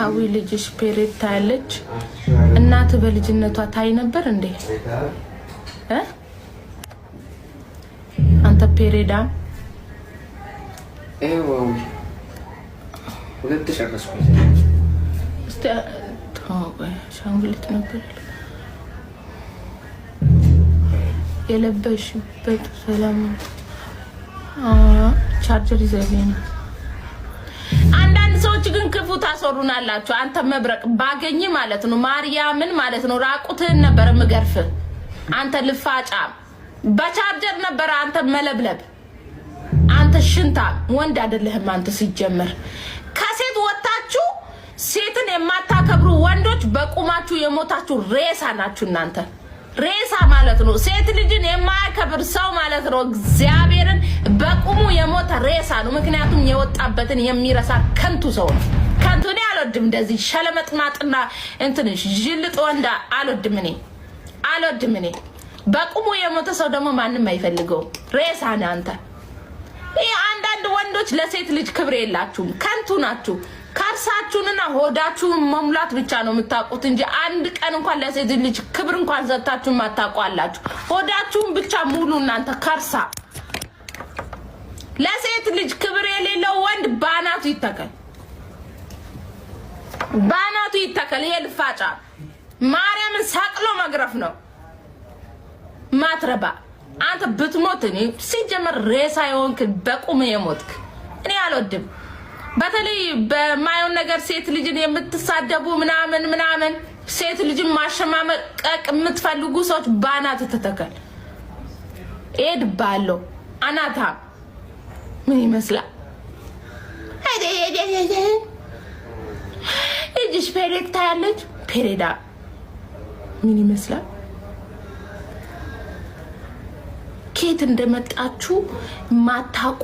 አዊ ልጅሽ ፔሬድ ታያለች እናት በልጅነቷ ታይ ነበር እንዴ አንተ ፔሬዳ ሁለት ሸርሽኩ እስቲ ሻንጉሊት ነበር የለበሽበት ሰላም ቻርጀር ይዘብኝ አንዳንድ ሰዎች ግን ክፉ ታሰሩናላችሁ አንተ መብረቅ ባገኝ ማለት ነው ማርያምን ማለት ነው ራቁትህን ነበር ምገርፍ አንተ ልፋጫ በቻርጀር ነበር አንተ መለብለብ አንተ ሽንታ ወንድ አይደለህም አንተ ሲጀመር ከሴት ወጣችሁ ሴትን የማታከብሩ ወንዶች በቁማችሁ የሞታችሁ ሬሳ ናችሁ እናንተ ሬሳ ማለት ነው ሴት ልጅን የማያከብር ሰው ማለት ነው እግዚአብሔርን በቁሙ የሞተ ሬሳ ነው ምክንያቱም የወጣበትን የሚረሳ ከንቱ ሰው ነው ከንቱ ነው አልወድም እንደዚህ ሸለመጥማጥና እንትንሽ ጅልጥ ወንዳ አልወድም እኔ በቁሙ የሞተ ሰው ደግሞ ማንንም አይፈልገው ሬሳ ነህ አንተ አንዳንድ ወንዶች ለሴት ልጅ ክብር የላችሁም ከንቱ ናችሁ ካርሳችሁንና ሆዳችሁን መሙላት ብቻ ነው የምታውቁት እንጂ አንድ ቀን እንኳን ለሴት ልጅ ክብር እንኳን ዘታችሁ ማታውቋላችሁ ሆዳችሁን ብቻ ሙሉ እናንተ ካርሳ ለሴት ልጅ ክብር የሌለው ወንድ ባናቱ ይተከል የልፋጫ ማርያምን ሳቅሎ መግረፍ ነው ማትረባ አንተ ብትሞት እኔ ሲጀመር ሬሳ የሆንክ በቁም የሞትክ እኔ አልወድም በተለይ በማይሆን ነገር ሴት ልጅን የምትሳደቡ ምናምን ሴት ልጅን ማሸማቀቅ የምትፈልጉ ሰዎች ባናት ተተከል ባለው አናታ ምን ይመስላል እጅሽ ፔሬድ ታያለች ፔሬዳ ምን ይመስላል ኬት እንደመጣችሁ ማታቁ